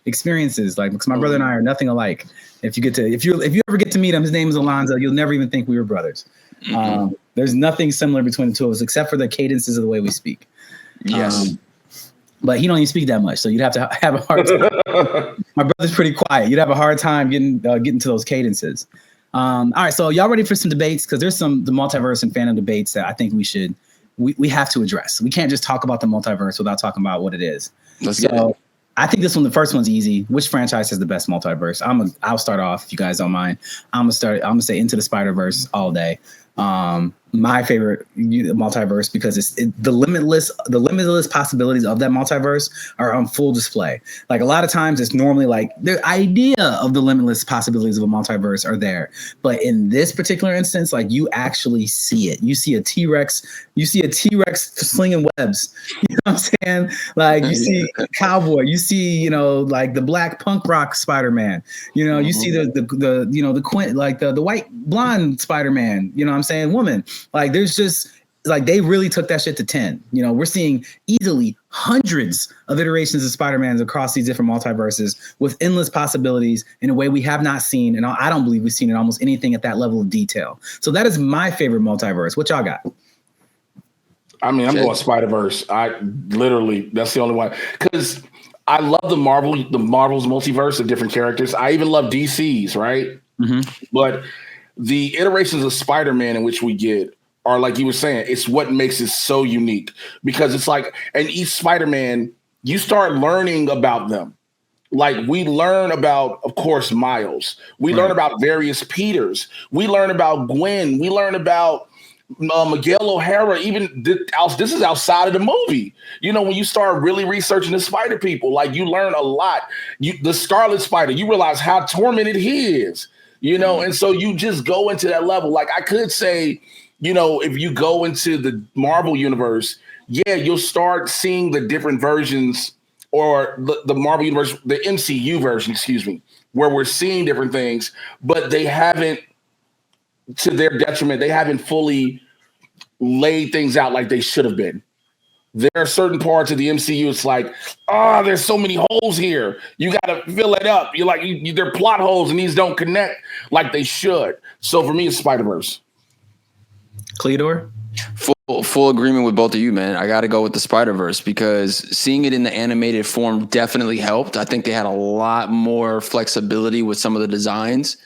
experiences. Like because my brother and I are nothing alike. If you ever get to meet him, his name is Alonzo. You'll never even think we were brothers. Mm-hmm. There's nothing similar between the two of us except for the cadences of the way we speak. Yes. But he don't even speak that much, so you'd have to have a hard time. My brother's pretty quiet. You'd have a hard time getting to those cadences. All right, so y'all ready for some debates? Because there's the multiverse and fandom debates that I think we have to address. We can't just talk about the multiverse without talking about what it is. Let's get it. I think the first one's easy. Which franchise has the best multiverse? I'll start off if you guys don't mind. I'm gonna say Into the Spider-Verse all day. my favorite multiverse because the limitless possibilities of that multiverse are on full display. Like a lot of times it's normally like the idea of the limitless possibilities of a multiverse are there. But in this particular instance, like you actually see it. You see a T-Rex slinging webs. You know what I'm saying? Like you see a cowboy, you see, you know, like the black punk rock Spider-Man, you know, you see the you know, the white blonde Spider-Man, you know what I'm saying? Woman. Like there's just like they really took that shit to 10. You know, we're seeing easily hundreds of iterations of Spider-Mans across these different multiverses with endless possibilities in a way we have not seen. And I don't believe we've seen in almost anything at that level of detail. So that is my favorite multiverse. What y'all got? I mean, I'm going Spider-Verse. That's the only one. Because I love the Marvel's multiverse of different characters. I even love DC's, right? Mm-hmm. But the iterations of Spider-Man in which we get are, like you were saying, it's what makes it so unique. Because it's like, and each Spider-Man, you start learning about them. Like we learn about, of course, Miles. We learn about various Peters. We learn about Gwen. We learn about Miguel O'Hara. Even this is outside of the movie. You know, when you start really researching the Spider people, like you learn a lot. The Scarlet Spider, you realize how tormented he is. You know, and so you just go into that level. Like I could say, you know, if you go into the Marvel universe, yeah, you'll start seeing the different versions or the Marvel universe, the MCU version, excuse me, where we're seeing different things, but they haven't, to their detriment, they haven't fully laid things out like they should have been. There are certain parts of the MCU, it's like, there's so many holes here. You got to fill it up. You're like, they're plot holes and these don't connect like they should. So for me, it's Spider-Verse. Cleo? Full agreement with both of you, man. I got to go with the Spider-Verse because seeing it in the animated form definitely helped. I think they had a lot more flexibility with some of the designs,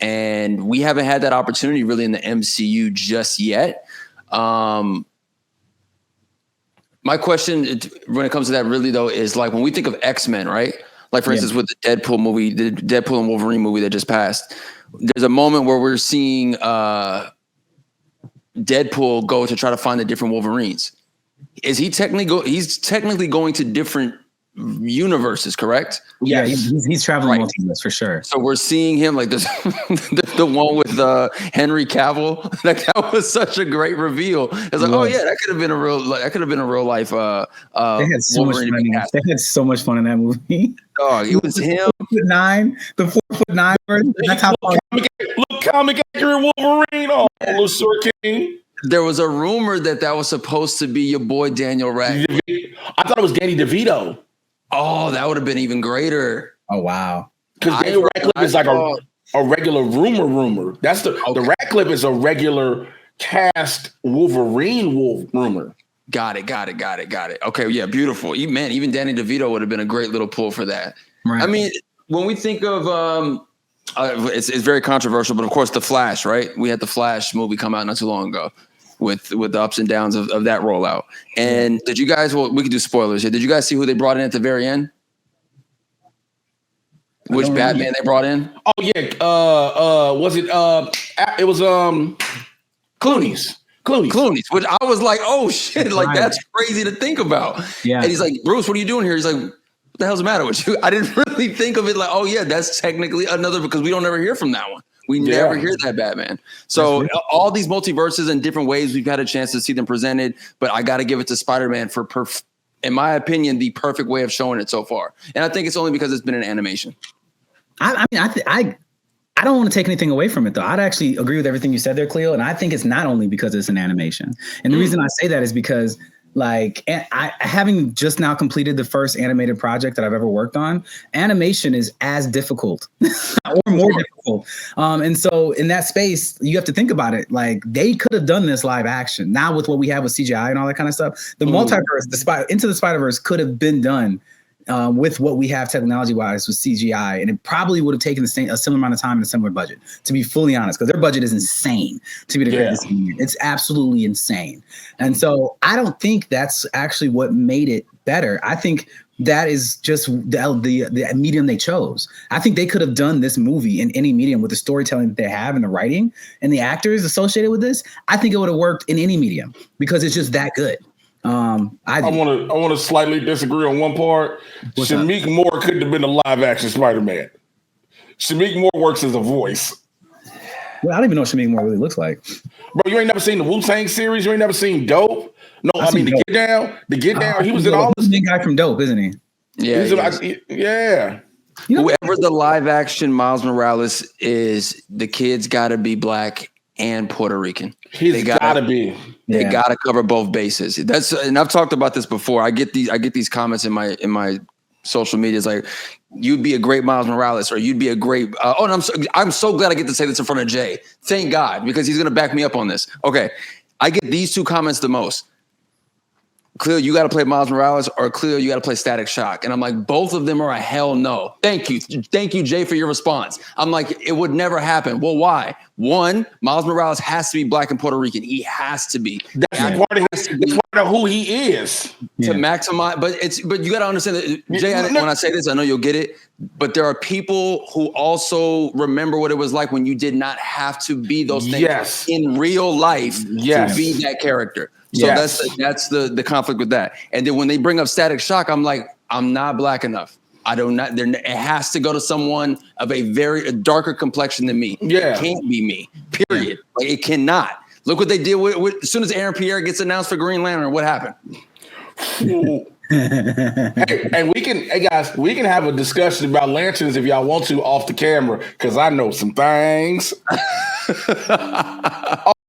and we haven't had that opportunity really in the MCU just yet. My question when it comes to that really though is like when we think of X-Men, right? Like for instance, with the Deadpool movie, the Deadpool and Wolverine movie that just passed, there's a moment where we're seeing Deadpool go to try to find the different Wolverines. Is he he's technically going to different universes, correct? Yeah, he's traveling multiverse for sure. So we're seeing him like this, the one with Henry Cavill. Like that was such a great reveal. It's like, oh yeah, that could have been a real life. They had so much fun. They had so much fun in that movie. Dog, it was him. The 4'9" version. That's how. Look, comic accurate Wolverine. Oh, little short king. There was a rumor that was supposed to be your boy Daniel Radcliffe. I thought it was Danny DeVito. Oh, that would have been even greater. Oh wow! Because Daniel Radcliffe is like a regular rumor. That's the Radcliffe is a regular cast Wolverine rumor. Got it. Okay, yeah, beautiful. Even Danny DeVito would have been a great little pull for that. Right. I mean, when we think of it's very controversial, but of course the Flash, right? We had the Flash movie come out not too long ago with the ups and downs of that rollout. And did you guys? Well, we could do spoilers here. Did you guys see who they brought in at the very end? Which Batman they brought in? Oh yeah, was it? It was Clooney's. Which I was like, oh shit, like that's crazy to think about. Yeah. And he's like, Bruce, what are you doing here? He's like, what the hell's the matter with you? I didn't really think of it like, oh yeah, that's technically another because we don't ever hear from that one. We never hear that Batman. So all these multiverses in different ways, we've had a chance to see them presented, but I got to give it to Spider-Man for, in my opinion, the perfect way of showing it so far. And I think it's only because it's been an animation. I don't want to take anything away from it, though. I'd actually agree with everything you said there, Cleo. And I think it's not only because it's an animation. And the reason I say that is because having just now completed the first animated project that I've ever worked on, animation is as difficult or more difficult. And so in that space, you have to think about it. Like they could have done this live action. Now with what we have with CGI and all that kind of stuff, the multiverse, Into the Spider-Verse could have been done with what we have technology-wise with CGI, and it probably would have taken a similar amount of time and a similar budget, to be fully honest, because their budget is insane to be the greatest. It's absolutely insane. And so I don't think that's actually what made it better. I think that is just the medium they chose. I think they could have done this movie in any medium with the storytelling that they have and the writing and the actors associated with this. I think it would have worked in any medium because it's just that good. I want to slightly disagree on one part. Shameik Moore couldn't have been a live action Spider-Man. Shameik Moore works as a voice. Well, I don't even know what Shameik Moore really looks like. Bro, you ain't never seen the Wu-Tang series? You ain't never seen Dope? No, I mean, The Get Down. He was in all this. Big guy from Dope, isn't he? Yeah. Yeah. Whoever the live action Miles Morales is, the kid's got to be black and Puerto Rican. He's got to be. They got to cover both bases. And I've talked about this before. I get these comments in my social media. It's like, you'd be a great Miles Morales, or you'd be a great. And I'm so glad I get to say this in front of Jay. Thank God, because he's gonna back me up on this. Okay, I get these two comments the most. Cleo, you got to play Miles Morales, or Cleo, you got to play Static Shock. And I'm like, both of them are a hell no. Thank you, Jay, for your response. I'm like, it would never happen. Well, why? One, Miles Morales has to be black and Puerto Rican. He has to be. That's part of who he is. To maximize, but you got to understand that, Jay. When I say this, I know you'll get it. But there are people who also remember what it was like when you did not have to be those things in real life to be that character. So that's the conflict with that. And then when they bring up Static Shock, I'm like, I'm not black enough. It has to go to someone of a very darker complexion than me. Yeah. It can't be me, period. Like, it cannot. Look what they did with as soon as Aaron Pierre gets announced for Green Lantern, what happened? And we can have a discussion about lanterns if y'all want to off the camera, because I know some things.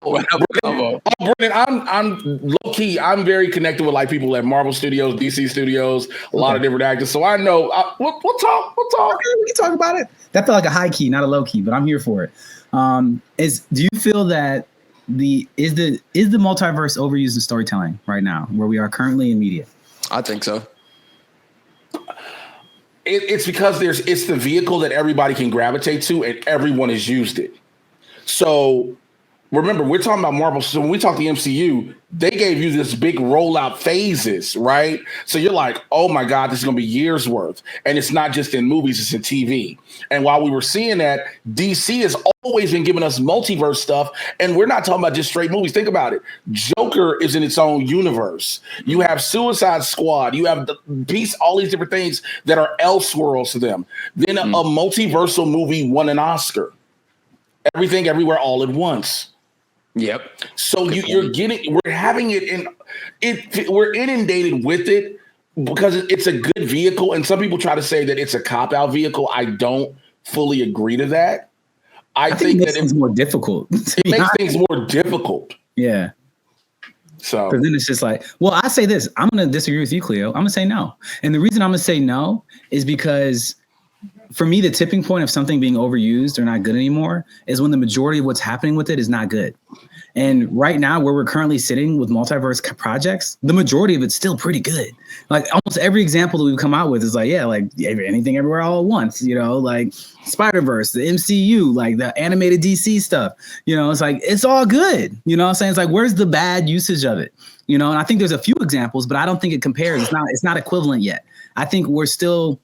Brennan, I'm low key. I'm very connected with like people at Marvel Studios, DC Studios, a lot of different actors. So I know we'll talk. Okay, we can talk about it. That felt like a high key, not a low key, but I'm here for it. Do you feel that is the multiverse overused in storytelling right now, where we are currently in media? I think so. It's because it's the vehicle that everybody can gravitate to, and everyone has used it. So remember, we're talking about Marvel. So when we talk the MCU, they gave you this big rollout phases, right? So you're like, oh my God, this is going to be years worth. And it's not just in movies, it's in TV. And while we were seeing that, DC has always been giving us multiverse stuff. And we're not talking about just straight movies. Think about it. Joker is in its own universe. You have Suicide Squad. You have the Beast, all these different things that are Elseworlds to them. Then a multiversal movie won an Oscar. Everything, Everywhere, All at Once. Yep. So we're having it we're inundated with it because it's a good vehicle. And some people try to say that it's a cop-out vehicle. I don't fully agree to that. I think that it's more difficult. It makes things more difficult. Yeah. So then it's just like, well, I say this. I'm going to disagree with you, Cleo. I'm going to say no. And the reason I'm going to say no is because for me, the tipping point of something being overused or not good anymore is when the majority of what's happening with it is not good. And right now, where we're currently sitting with multiverse projects, the majority of it's still pretty good. Like almost every example that we've come out with is like, anything everywhere all at once, like Spider-Verse, the MCU, like the animated DC stuff, it's like, it's all good. You know what I'm saying? It's like, where's the bad usage of it? And I think there's a few examples, but I don't think it compares. It's not equivalent yet. I think we're still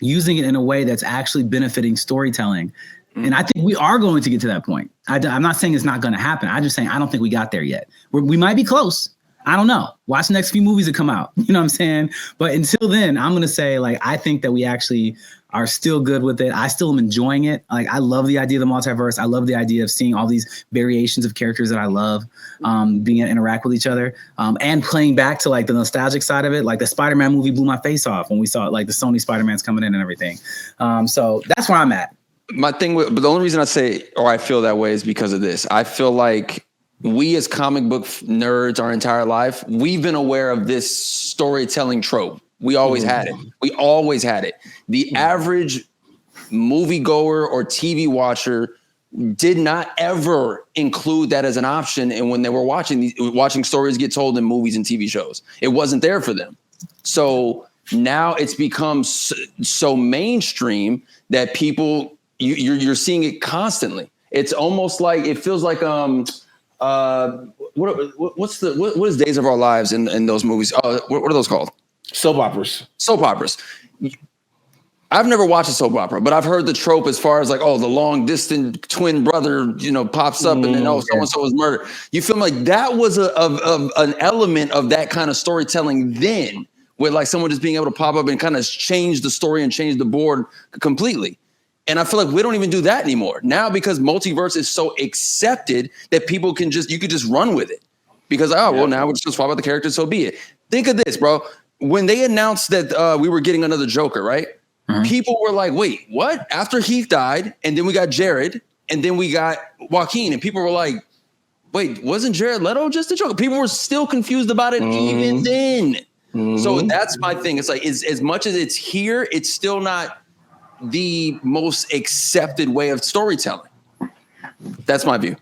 using it in a way that's actually benefiting storytelling. And I think we are going to get to that point. I'm not saying it's not going to happen. I'm just saying I don't think we got there yet. We might be close. I don't know. Watch the next few movies that come out. You know what I'm saying? But until then, I'm going to say, I think that we actually are still good with it. I still am enjoying it. Like, I love the idea of the multiverse. I love the idea of seeing all these variations of characters that I love being able to interact with each other and playing back to the nostalgic side of it. Like the Spider-Man movie blew my face off when we saw the Sony Spider-Man's coming in and everything. So that's where I'm at. My thing but the only reason I say, or I feel that way, is because of this. I feel like we as comic book nerds our entire life, we've been aware of this storytelling trope. We always had it. The average moviegoer or TV watcher did not ever include that as an option. And when they were watching stories get told in movies and TV shows, it wasn't there for them. So now it's become so mainstream that people, you're seeing it constantly. It's almost like, it feels like what is Days of Our Lives in those movies? What are those called? Soap operas. Soap operas. I've never watched a soap opera, but I've heard the trope as far as like, oh, the long distant twin brother, pops up and then so-and-so was murdered. You feel like that was an element of that kind of storytelling then, with like someone just being able to pop up and kind of change the story and change the board completely. And I feel like we don't even do that anymore now, because multiverse is so accepted that people you could just run with it, because well, now we're just swap out the characters, so be it. Think of this, bro. When they announced that we were getting another Joker, right? Mm-hmm. People were like, wait, what? After Heath died, and then we got Jared, and then we got Joaquin, and people were like, wait, wasn't Jared Leto just a Joker? People were still confused about it even then. Mm-hmm. So that's my thing. It's like, as much as it's here, it's still not the most accepted way of storytelling. That's my view.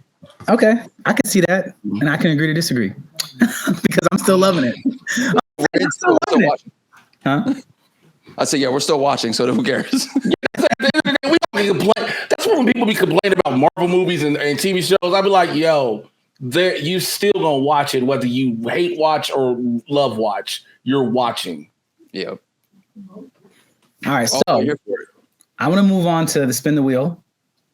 Okay, I can see that, and I can agree to disagree because I'm still loving it. I'm still loving it. Huh? I said, yeah, we're still watching, so who cares? That's when people be complaining about Marvel movies and TV shows. I'd be like, yo, you still gonna watch it, whether you hate watch or love watch. You're watching. Yeah. All right, so I want to move on to the spin the wheel.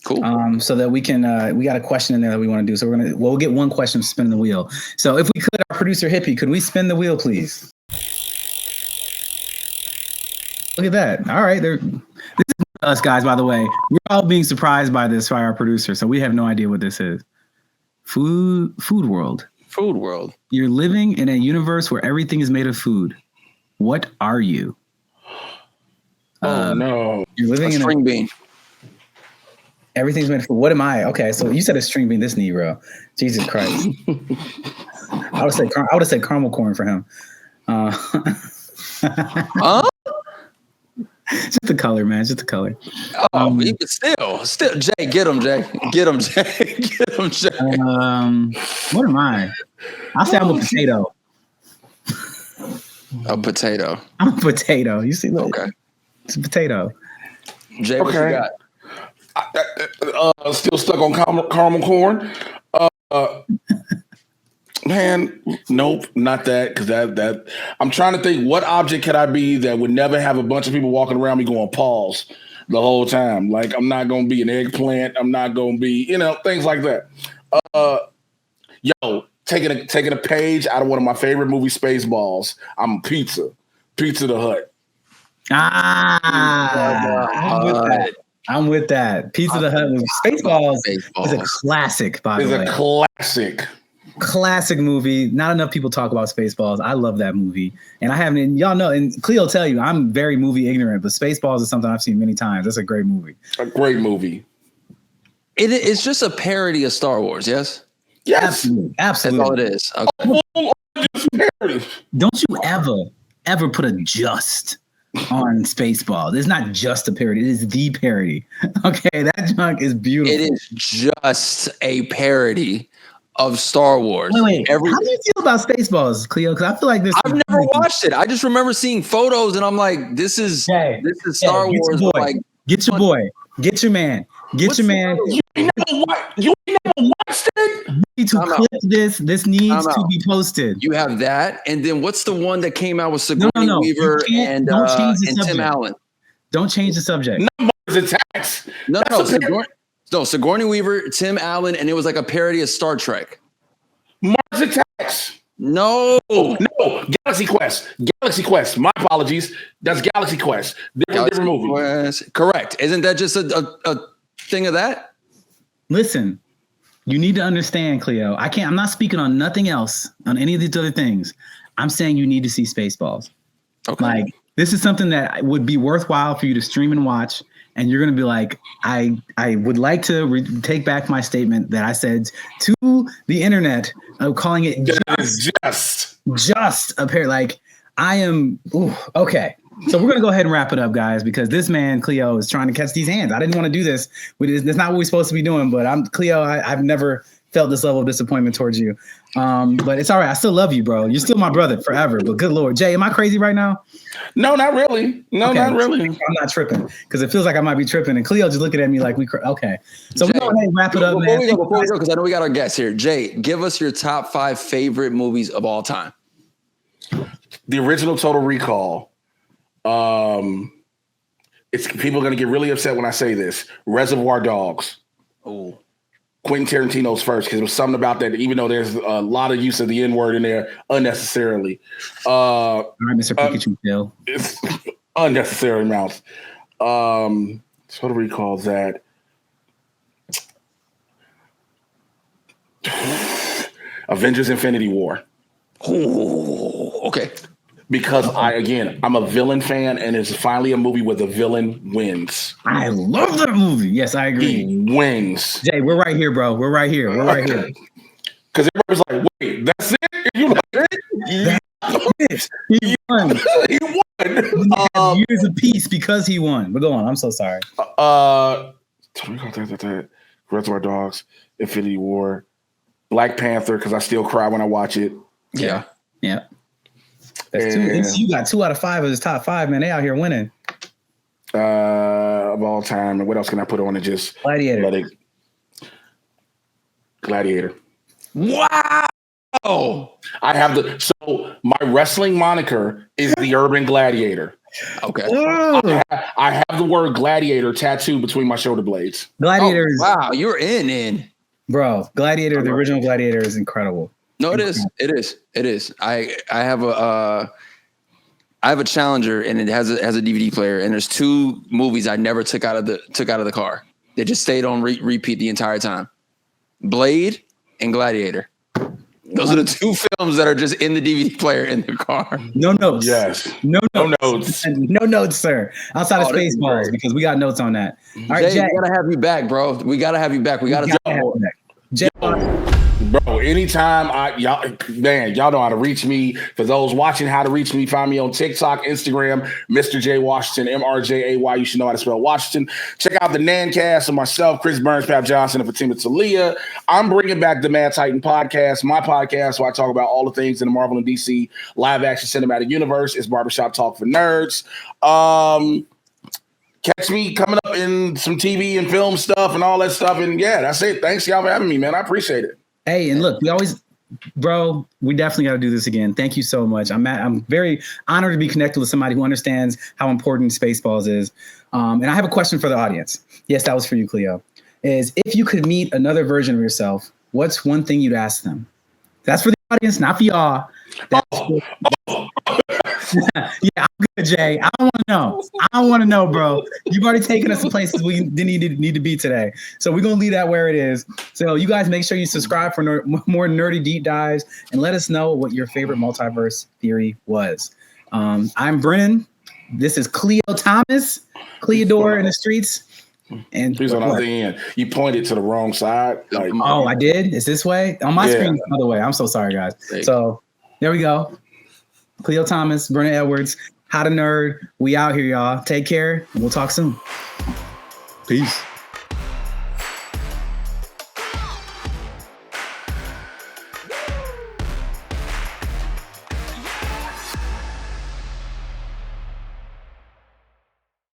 Cool. So that we can, we got a question in there that we want to do. So we'll get one question, spin the wheel. So if we could, our producer Hippie, could we spin the wheel, please? Look at that. All right. This is us, guys, by the way. We're all being surprised by this by our producer, so we have no idea what this is. Food world. Food world. You're living in a universe where everything is made of food. What are you? Oh, no. You're living in string bean. Everything's made of food. What am I? Okay, so you said a string bean, this Negro. Jesus Christ. I would have said caramel corn for him. Just the color, man. Just the color. Still, Jay, get him, Jay. Get him, Jay. Get him, Jay. What am I? I'll say I'm a potato. A potato. I'm a potato. You see, look. Okay. It's a potato. Jay, what you got? Still stuck on caramel corn. Man, nope, not that. Because that I'm trying to think, what object could I be that would never have a bunch of people walking around me going pause the whole time? Like, I'm not gonna be an eggplant. I'm not gonna be, things like that. Taking a page out of one of my favorite movies, Spaceballs. I'm Pizza the Hut. I'm with that. Pizza the Hut movie. Spaceballs is a classic, by the way. It's a classic movie. Not enough people talk about Spaceballs. I love that movie. And I haven't, and y'all know, and Cleo tell you, I'm very movie ignorant, but Spaceballs is something I've seen many times. That's a great movie. A great movie. It's just a parody of Star Wars, yes? Yes. Absolutely. That's all it is. Okay. Don't you ever put a just on Spaceballs. It's not just a parody. It is the parody. Okay, that junk is beautiful. It is just a parody of Star Wars. Wait. How do you feel about Spaceballs, Cleo? Because I feel like this. I've never watched it. I just remember seeing photos, and I'm like, "This is Star Wars." Like, get your boy, get your man, get your man. You never watched it. You need to clip this. This needs to be posted. You have that, and then what's the one that came out with Sigourney Weaver and Tim Allen? Don't change the subject. No, Mars Attacks. No, Sigourney Weaver, Tim Allen, and it was like a parody of Star Trek. Mars Attacks. No, Galaxy Quest. My apologies. That's Galaxy Quest. Different movie. Quest. Correct. Isn't that just a thing of that? Listen, you need to understand, Cleo. I'm not speaking on nothing else, on any of these other things. I'm saying you need to see Spaceballs. Okay. Like, this is something that would be worthwhile for you to stream and watch. And you're going to be like, I would like to take back my statement that I said to the internet, calling it just a pair. Like, I am. Ooh, okay. So we're going to go ahead and wrap it up, guys, because this man, Cleo, is trying to catch these hands. I didn't want to do this. That's not what we're supposed to be doing. But Cleo, I've never felt this level of disappointment towards you. But it's all right. I still love you, bro. You're still my brother forever. But good Lord. Jay, am I crazy right now? No, not really. Not really. I'm not tripping because it feels like I might be tripping. And Cleo just looking at me like okay. So we're going to wrap it up, man. Before we go, because I know we got our guests here. Jay, give us your top 5 favorite movies of all time. the original Total Recall. It's people are going to get really upset when I say this. Reservoir Dogs. Oh, Quentin Tarantino's first, because there was something about that. Even though there's a lot of use of the N-word in there unnecessarily. All right, Mr. Pikachu, Phil. It's unnecessary amounts. Total Recall that. Avengers Infinity War. Oh, okay. Because I'm a villain fan, and it's finally a movie where the villain wins. I love that movie. Yes, I agree. He wins. Jay, we're right here, bro. Ye're right here. Because everybody's like, wait, that's it? You like it? He won. He won. Years of peace because he won. But go on. I'm so sorry. Reservoir Dogs, Infinity War, Black Panther, because I still cry when I watch it. Yeah. That's two. You got 2 out of 5 of his top 5, man. They out here winning. Of all time. And what else can I put on it? Just Gladiator. Gladiator. Wow. I have so my wrestling moniker is the Urban Gladiator. Okay. I have the word gladiator tattooed between my shoulder blades. Gladiator. Wow, you're in. Bro, Gladiator, the original Gladiator is incredible. No, it is. I have a Challenger, and it has a DVD player, and there's 2 movies I never took out of the car. They just stayed on repeat the entire time. Blade and Gladiator. Those are the 2 films that are just in the DVD player in the car. No notes. Yes. No notes. No notes, sir. Outside of Spaceballs, because we got notes on that. All right, Jay. We gotta have you back, bro. We gotta have you back. We gotta have you back. Jay. Bro, anytime y'all know how to reach me. For those watching how to reach me, find me on TikTok, Instagram, Mr. J Washington, MRJAY. You should know how to spell Washington. Check out the Nancast of myself, Chris Burns, Pap Johnson, and Fatima Talia. I'm bringing back the Mad Titan podcast, my podcast, where I talk about all the things in the Marvel and DC live action cinematic universe. It's Barbershop Talk for Nerds. Catch me coming up in some TV and film stuff and all that stuff. And yeah, that's it. Thanks y'all for having me, man. I appreciate it. Hey, and look, we definitely got to do this again. Thank you so much. I'm very honored to be connected with somebody who understands how important Spaceballs is. And I have a question for the audience. Yes, that was for you, Cleo. Is if you could meet another version of yourself, what's one thing you'd ask them? That's for the audience, not for y'all. Yeah, I'm good, Jay. I don't want to know, bro. You've already taken us to places we didn't need to be today. So we're going to leave that where it is. So you guys make sure you subscribe for more nerdy deep dives and let us know what your favorite multiverse theory was. I'm Brennon. This is Cleo Thomas, Cleodor in the streets. And please on the other end. You pointed to the wrong side. I did? It's this way? On my screen, it's the other way. I'm so sorry, guys. So there we go. Cleo Thomas, Brennan Edwards, How to Nerd. We out here, y'all. Take care, and we'll talk soon. Peace.